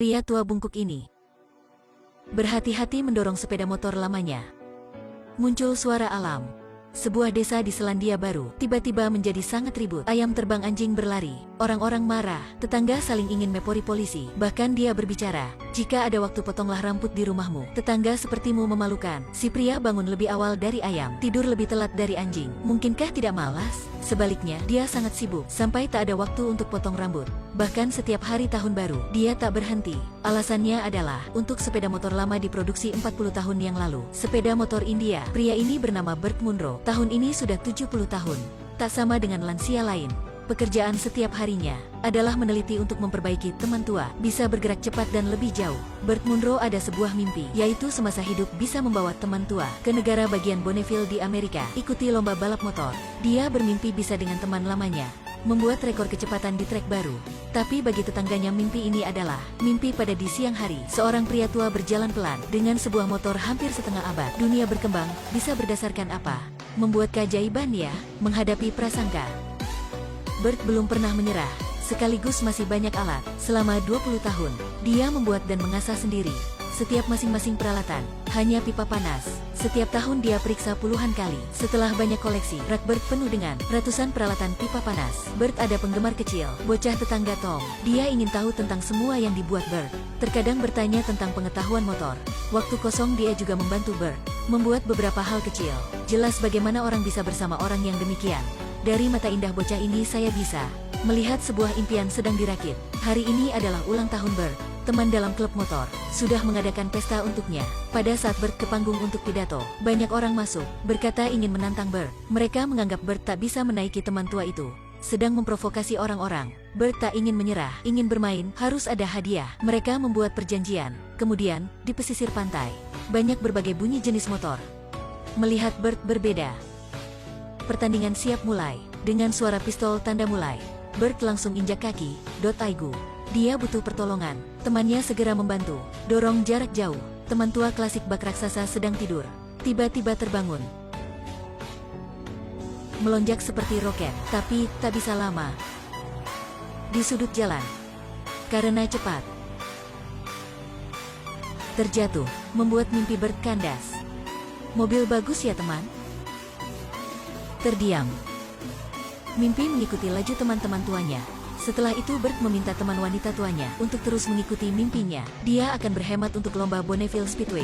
Pria tua bungkuk ini berhati-hati mendorong sepeda motor lamanya. Muncul suara alam. Sebuah desa di Selandia Baru tiba-tiba menjadi sangat ribut. Ayam terbang, anjing berlari, orang-orang marah, tetangga saling ingin mepori polisi. Bahkan dia berbicara, "Jika ada waktu potonglah rambut di rumahmu." Tetangga sepertimu memalukan. Si pria bangun lebih awal dari ayam, tidur lebih telat dari anjing. Mungkinkah tidak malas? Sebaliknya, dia sangat sibuk, sampai tak ada waktu untuk potong rambut. Bahkan setiap hari tahun baru, dia tak berhenti. Alasannya adalah, untuk sepeda motor lama diproduksi 40 tahun yang lalu. Sepeda motor India. Pria ini bernama Bert Munro. Tahun ini sudah 70 tahun. Tak sama dengan lansia lain. Pekerjaan setiap harinya adalah meneliti untuk memperbaiki teman tua, bisa bergerak cepat dan lebih jauh. Bert Munro ada sebuah mimpi, yaitu semasa hidup bisa membawa teman tua ke negara bagian Bonneville di Amerika, ikuti lomba balap motor. Dia bermimpi bisa dengan teman lamanya membuat rekor kecepatan di trek baru. Tapi bagi tetangganya mimpi ini adalah mimpi. Pada di siang hari, seorang pria tua berjalan pelan dengan sebuah motor hampir setengah abad. Dunia berkembang bisa berdasarkan apa? Membuat keajaiban ya, menghadapi prasangka. Bert belum pernah menyerah, sekaligus masih banyak alat. Selama 20 tahun, dia membuat dan mengasah sendiri. Setiap masing-masing peralatan, hanya pipa panas. Setiap tahun dia periksa puluhan kali. Setelah banyak koleksi, rak Bert penuh dengan ratusan peralatan pipa panas. Bert ada penggemar kecil, bocah tetangga Tom. Dia ingin tahu tentang semua yang dibuat Bert. Terkadang bertanya tentang pengetahuan motor. Waktu kosong dia juga membantu Bert membuat beberapa hal kecil. Jelas bagaimana orang bisa bersama orang yang demikian. Dari mata indah bocah ini saya bisa melihat sebuah impian sedang dirakit. Hari ini adalah ulang tahun Bert. Teman dalam klub motor sudah mengadakan pesta untuknya. Pada saat Bert ke panggung untuk pidato, banyak orang masuk, berkata ingin menantang Bert. Mereka menganggap Bert tak bisa menaiki teman tua itu, sedang memprovokasi orang-orang. Bert tak ingin menyerah, ingin bermain, harus ada hadiah. Mereka membuat perjanjian. Kemudian, di pesisir pantai, banyak berbagai bunyi jenis motor. Melihat Bert berbeda, pertandingan siap mulai. Dengan suara pistol tanda mulai, Bert langsung injak kaki. Aigu. Dia butuh pertolongan. Temannya segera membantu. Dorong jarak jauh. Teman tua klasik bak raksasa sedang tidur. Tiba-tiba terbangun. Melonjak seperti roket, tapi tak bisa lama. Di sudut jalan. Karena cepat. Terjatuh, membuat mimpi Bert kandas. Mobil bagus ya teman? Terdiam. Mimpi mengikuti laju teman-teman tuanya. Setelah itu Bert meminta teman wanita tuanya untuk terus mengikuti mimpinya. Dia akan berhemat untuk lomba Bonneville Speedway.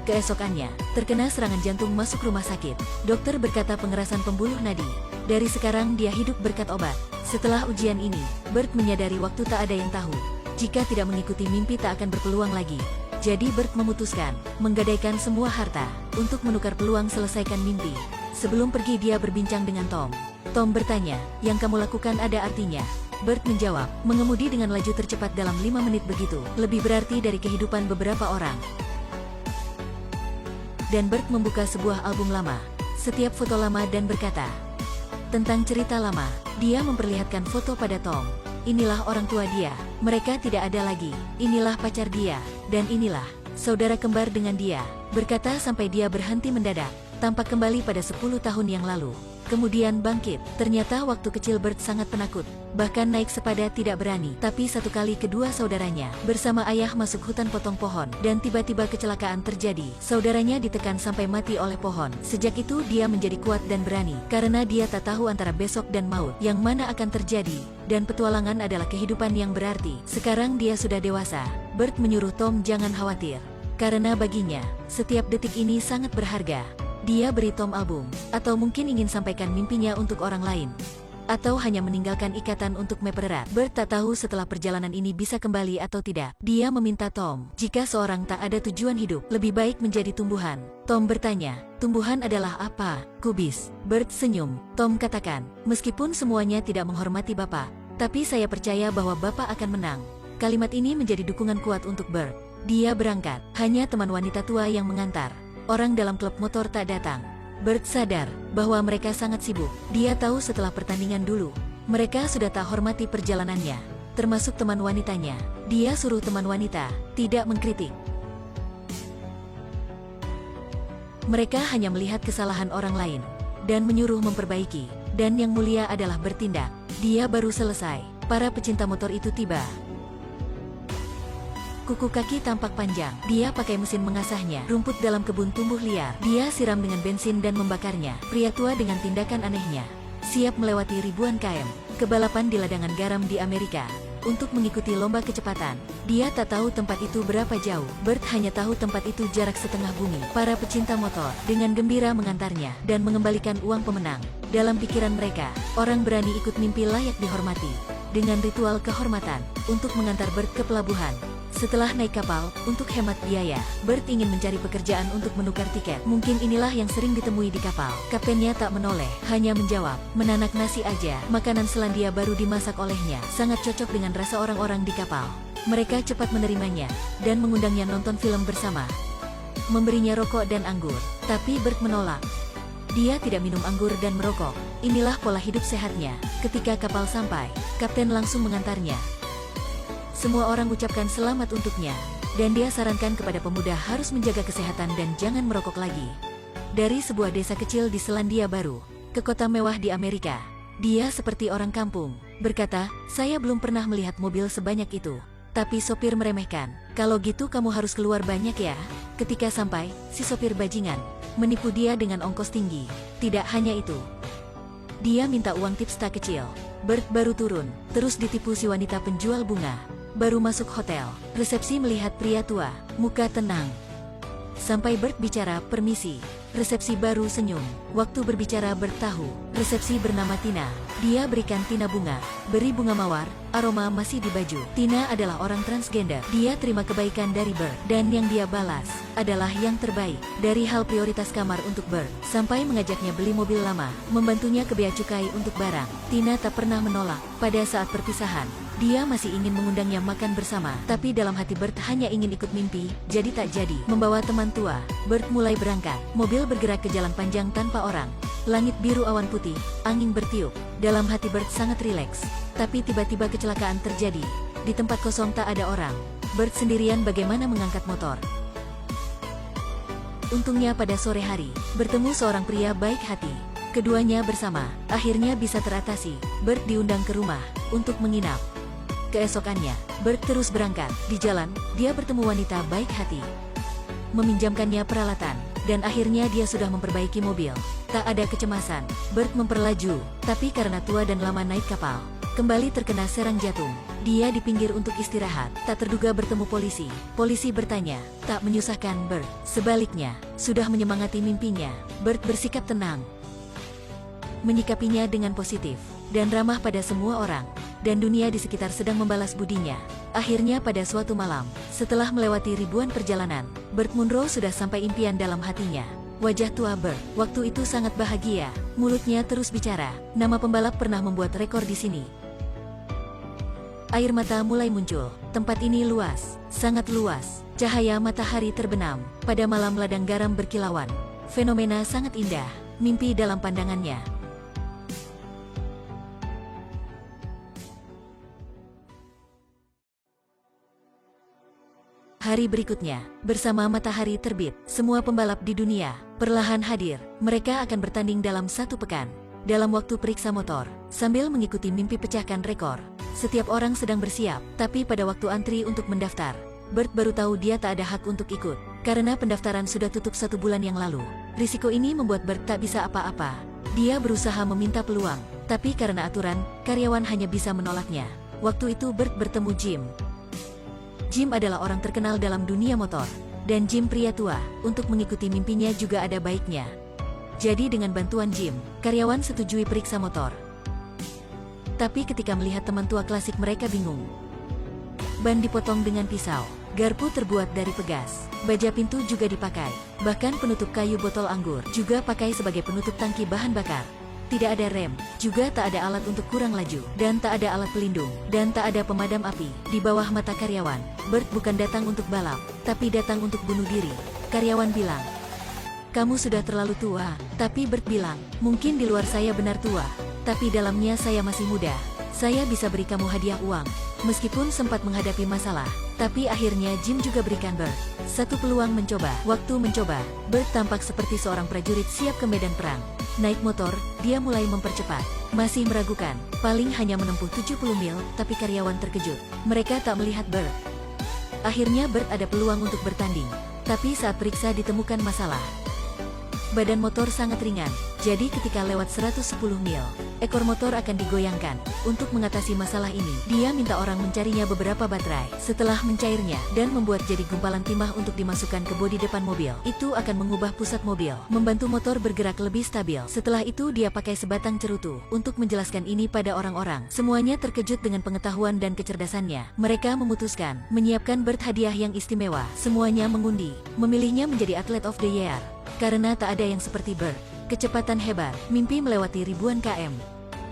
Keesokannya, terkena serangan jantung masuk rumah sakit. Dokter berkata pengerasan pembuluh nadi. Dari sekarang dia hidup berkat obat. Setelah ujian ini, Bert menyadari waktu tak ada yang tahu. Jika tidak mengikuti mimpi tak akan berpeluang lagi. Jadi Bert memutuskan menggadaikan semua harta untuk menukar peluang selesaikan mimpi. Sebelum pergi dia berbincang dengan Tom. Tom bertanya, "Yang kamu lakukan ada artinya?" Bert menjawab, "Mengemudi dengan laju tercepat dalam 5 menit begitu lebih berarti dari kehidupan beberapa orang." Dan Bert membuka sebuah album lama, setiap foto lama dan berkata tentang cerita lama. Dia memperlihatkan foto pada Tom. Inilah orang tua dia, mereka tidak ada lagi. Inilah pacar dia, dan inilah saudara kembar dengan dia. Berkata sampai dia berhenti mendadak, tampak kembali pada 10 tahun yang lalu. Kemudian bangkit. Ternyata waktu kecil Bert sangat penakut. Bahkan naik sepada tidak berani. Tapi satu kali kedua saudaranya bersama ayah masuk hutan potong pohon. Dan tiba-tiba kecelakaan terjadi. Saudaranya ditekan sampai mati oleh pohon. Sejak itu dia menjadi kuat dan berani. Karena dia tak tahu antara besok dan maut yang mana akan terjadi. Dan petualangan adalah kehidupan yang berarti. Sekarang dia sudah dewasa. Bert menyuruh Tom jangan khawatir. Karena baginya, setiap detik ini sangat berharga. Dia beri Tom album, atau mungkin ingin sampaikan mimpinya untuk orang lain, atau hanya meninggalkan ikatan untuk mempererat. Bert tak tahu setelah perjalanan ini bisa kembali atau tidak. Dia meminta Tom, jika seorang tak ada tujuan hidup, lebih baik menjadi tumbuhan. Tom bertanya, "Tumbuhan adalah apa?" "Kubis." Bert senyum. Tom katakan, "Meskipun semuanya tidak menghormati Bapak, tapi saya percaya bahwa Bapak akan menang." Kalimat ini menjadi dukungan kuat untuk Bert. Dia berangkat, hanya teman wanita tua yang mengantar. Orang dalam klub motor tak datang. Bert sadar bahwa mereka sangat sibuk. Dia tahu setelah pertandingan dulu, mereka sudah tak hormati perjalanannya, termasuk teman wanitanya. Dia suruh teman wanita tidak mengkritik. Mereka hanya melihat kesalahan orang lain dan menyuruh memperbaiki. Dan yang mulia adalah bertindak. Dia baru selesai. Para pecinta motor itu tiba. Kuku kaki tampak panjang. Dia pakai mesin mengasahnya. Rumput dalam kebun tumbuh liar. Dia siram dengan bensin dan membakarnya. Pria tua dengan tindakan anehnya siap melewati ribuan km ke balapan di ladangan garam di Amerika untuk mengikuti lomba kecepatan. Dia tak tahu tempat itu berapa jauh. Bert hanya tahu tempat itu jarak setengah bumi. Para pecinta motor dengan gembira mengantarnya dan mengembalikan uang pemenang. Dalam pikiran mereka, orang berani ikut mimpi layak dihormati dengan ritual kehormatan untuk mengantar Bert ke pelabuhan. Setelah naik kapal, untuk hemat biaya, Bert ingin mencari pekerjaan untuk menukar tiket. Mungkin inilah yang sering ditemui di kapal. Kaptennya tak menoleh, hanya menjawab, "Menanak nasi aja." Makanan Selandia Baru dimasak olehnya, sangat cocok dengan rasa orang-orang di kapal. Mereka cepat menerimanya, dan mengundangnya nonton film bersama. Memberinya rokok dan anggur, tapi Bert menolak. Dia tidak minum anggur dan merokok. Inilah pola hidup sehatnya. Ketika kapal sampai, kapten langsung mengantarnya. Semua orang ucapkan selamat untuknya, dan dia sarankan kepada pemuda harus menjaga kesehatan dan jangan merokok lagi. Dari sebuah desa kecil di Selandia Baru ke kota mewah di Amerika, dia seperti orang kampung. Berkata, "Saya belum pernah melihat mobil sebanyak itu." Tapi sopir meremehkan, "Kalau gitu kamu harus keluar banyak ya." Ketika sampai, si sopir bajingan menipu dia dengan ongkos tinggi. Tidak hanya itu, dia minta uang tips tak kecil. Bert baru turun, terus ditipu si wanita penjual bunga. Baru masuk hotel, resepsi melihat pria tua, muka tenang. Sampai Bert bicara, "Permisi." Resepsi baru senyum. Waktu berbicara Bert tahu, resepsi bernama Tina. Dia berikan Tina bunga, beri bunga mawar, aroma masih di baju. Tina adalah orang transgender. Dia terima kebaikan dari Bert, dan yang dia balas adalah yang terbaik. Dari hal prioritas kamar untuk Bert, sampai mengajaknya beli mobil lama, membantunya ke bea cukai untuk barang. Tina tak pernah menolak. Pada saat perpisahan, dia masih ingin mengundangnya makan bersama, tapi dalam hati Bert hanya ingin ikut mimpi, jadi tak jadi. Membawa teman tua, Bert mulai berangkat. Mobil bergerak ke jalan panjang tanpa orang. Langit biru awan putih, angin bertiup. Dalam hati Bert sangat rileks. Tapi tiba-tiba kecelakaan terjadi. Di tempat kosong tak ada orang. Bert sendirian bagaimana mengangkat motor. Untungnya pada sore hari, bertemu seorang pria baik hati. Keduanya bersama, akhirnya bisa teratasi. Bert diundang ke rumah untuk menginap. Keesokannya, Bert terus berangkat. Di jalan, dia bertemu wanita baik hati, meminjamkannya peralatan, dan akhirnya dia sudah memperbaiki mobil. Tak ada kecemasan, Bert memperlaju, tapi karena tua dan lama naik kapal, kembali terkena serang jantung. Dia di pinggir untuk istirahat, tak terduga bertemu polisi. Polisi bertanya, tak menyusahkan Bert. Sebaliknya, sudah menyemangati mimpinya. Bert bersikap tenang, menyikapinya dengan positif, dan ramah pada semua orang. Dan dunia di sekitar sedang membalas budinya. Akhirnya pada suatu malam, setelah melewati ribuan perjalanan, Bert Munro sudah sampai impian dalam hatinya. Wajah tua Bert waktu itu sangat bahagia. Mulutnya terus bicara. Nama pembalap pernah membuat rekor di sini. Air mata mulai muncul. Tempat ini luas, sangat luas. Cahaya matahari terbenam. Pada malam ladang garam berkilauan. Fenomena sangat indah. Mimpi dalam pandangannya. Hari berikutnya, bersama matahari terbit, semua pembalap di dunia perlahan hadir. Mereka akan bertanding dalam 1 pekan. Dalam waktu periksa motor, sambil mengikuti mimpi pecahkan rekor. Setiap orang sedang bersiap, tapi pada waktu antri untuk mendaftar, Bert baru tahu dia tak ada hak untuk ikut, karena pendaftaran sudah tutup 1 bulan yang lalu. Risiko ini membuat Bert tak bisa apa-apa. Dia berusaha meminta peluang, tapi karena aturan, karyawan hanya bisa menolaknya. Waktu itu Bert bertemu Jim. Jim adalah orang terkenal dalam dunia motor, dan Jim pria tua, untuk mengikuti mimpinya juga ada baiknya. Jadi dengan bantuan Jim, karyawan setujui periksa motor. Tapi ketika melihat teman tua klasik mereka bingung. Ban dipotong dengan pisau, garpu terbuat dari pegas, baja pintu juga dipakai, bahkan penutup kayu botol anggur juga pakai sebagai penutup tangki bahan bakar. Tidak ada rem, juga tak ada alat untuk kurang laju, dan tak ada alat pelindung, dan tak ada pemadam api. Di bawah mata karyawan, Bert bukan datang untuk balap, tapi datang untuk bunuh diri. Karyawan bilang, "Kamu sudah terlalu tua." Tapi Bert bilang, "Mungkin di luar saya benar tua, tapi dalamnya saya masih muda. Saya bisa beri kamu hadiah uang." Meskipun sempat menghadapi masalah, tapi akhirnya Jim juga berikan Bert 1 peluang mencoba. Waktu mencoba, Bert tampak seperti seorang prajurit siap ke medan perang. Naik motor, dia mulai mempercepat. Masih meragukan, paling hanya menempuh 70 mil, tapi karyawan terkejut. Mereka tak melihat Bert. Akhirnya Bert ada peluang untuk bertanding. Tapi saat periksa ditemukan masalah. Badan motor sangat ringan, jadi ketika lewat 110 mil, ekor motor akan digoyangkan. Untuk mengatasi masalah ini, dia minta orang mencarinya beberapa baterai. Setelah mencairnya dan membuat jadi gumpalan timah untuk dimasukkan ke bodi depan mobil, itu akan mengubah pusat mobil, membantu motor bergerak lebih stabil. Setelah itu dia pakai sebatang cerutu untuk menjelaskan ini pada orang-orang. Semuanya terkejut dengan pengetahuan dan kecerdasannya. Mereka memutuskan menyiapkan Bert hadiah yang istimewa. Semuanya mengundi, memilihnya menjadi atlet of the year. Karena tak ada yang seperti Bert. Kecepatan hebat, mimpi melewati ribuan km.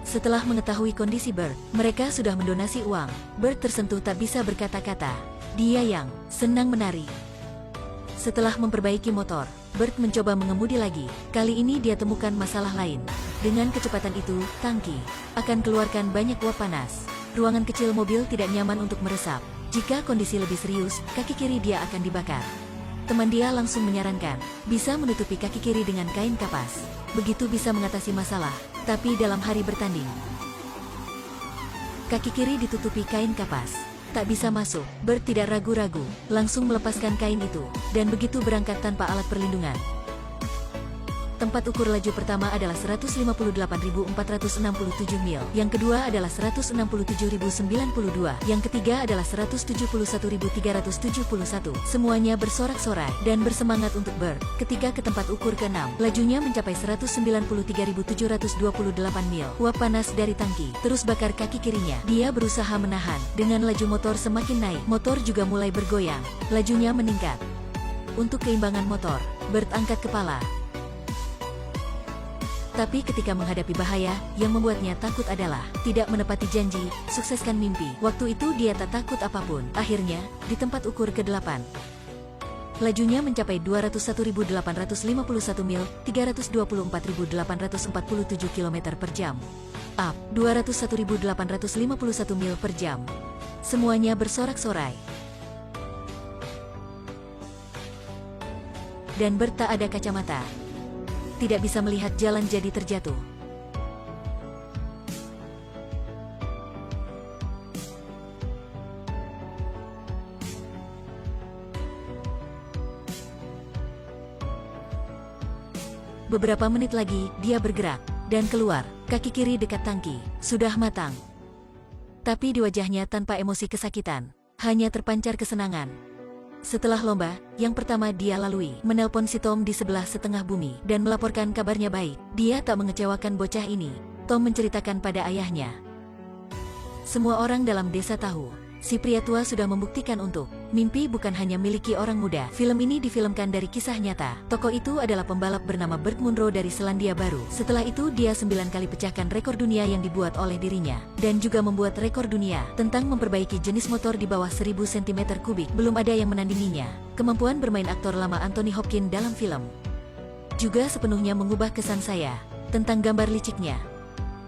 Setelah mengetahui kondisi Bert, mereka sudah mendonasi uang. Bert tersentuh tak bisa berkata-kata. Dia yang senang menari. Setelah memperbaiki motor, Bert mencoba mengemudi lagi. Kali ini dia temukan masalah lain. Dengan kecepatan itu, tangki akan keluarkan banyak uap panas. Ruangan kecil mobil tidak nyaman untuk meresap. Jika kondisi lebih serius, kaki kiri dia akan dibakar. Teman dia langsung menyarankan, bisa menutupi kaki kiri dengan kain kapas. Begitu bisa mengatasi masalah, tapi dalam hari bertanding. Kaki kiri ditutupi kain kapas. Tak bisa masuk, Bert tidak ragu-ragu, langsung melepaskan kain itu, dan begitu berangkat tanpa alat perlindungan. Tempat ukur laju pertama adalah 158.467 mil, yang kedua adalah 167.092, yang ketiga adalah 171.371. Semuanya bersorak-sorai dan bersemangat untuk Bert. Ketika ke tempat ukur ke-6, lajunya mencapai 193.728 mil. Uap panas dari tangki terus bakar kaki kirinya. Dia berusaha menahan. Dengan laju motor semakin naik, motor juga mulai bergoyang. Lajunya meningkat. Untuk keimbangan motor, Bert angkat kepala. Tapi ketika menghadapi bahaya, yang membuatnya takut adalah tidak menepati janji, sukseskan mimpi. Waktu itu dia tak takut apapun. Akhirnya, di tempat ukur ke-8, lajunya mencapai 201.851 mil, 324.847 km per jam. Up, 201.851 mil per jam. Semuanya bersorak-sorai. Dan Bert tak ada kacamata. Tidak bisa melihat jalan jadi terjatuh. Beberapa menit lagi, dia bergerak dan keluar. Kaki kiri dekat tangki, sudah matang. Tapi di wajahnya tanpa emosi kesakitan, hanya terpancar kesenangan. Setelah lomba, yang pertama dia lalui, menelpon si Tom di sebelah setengah bumi, dan melaporkan kabarnya baik. Dia tak mengecewakan bocah ini. Tom menceritakan pada ayahnya. Semua orang dalam desa tahu, si pria tua sudah membuktikan untuk mimpi bukan hanya miliki orang muda. Film ini difilmkan dari kisah nyata. Tokoh itu adalah pembalap bernama Bert Munro dari Selandia Baru. Setelah itu dia 9 kali pecahkan rekor dunia yang dibuat oleh dirinya. Dan juga membuat rekor dunia tentang memperbaiki jenis motor di bawah 1000 cm3. Belum ada yang menandinginya. Kemampuan bermain aktor lama Anthony Hopkins dalam film juga sepenuhnya mengubah kesan saya tentang gambar liciknya.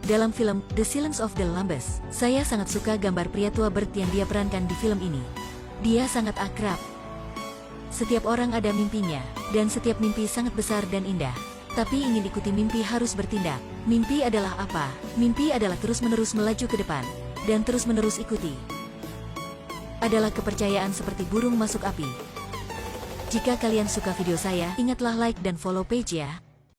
Dalam film The Silence of the Lambs, saya sangat suka gambar pria tua Bert yang dia perankan di film ini. Dia sangat akrab. Setiap orang ada mimpinya, dan setiap mimpi sangat besar dan indah. Tapi ingin ikuti mimpi harus bertindak. Mimpi adalah apa? Mimpi adalah terus-menerus melaju ke depan, dan terus-menerus ikuti. Adalah kepercayaan seperti burung masuk api. Jika kalian suka video saya, ingatlah like dan follow page ya.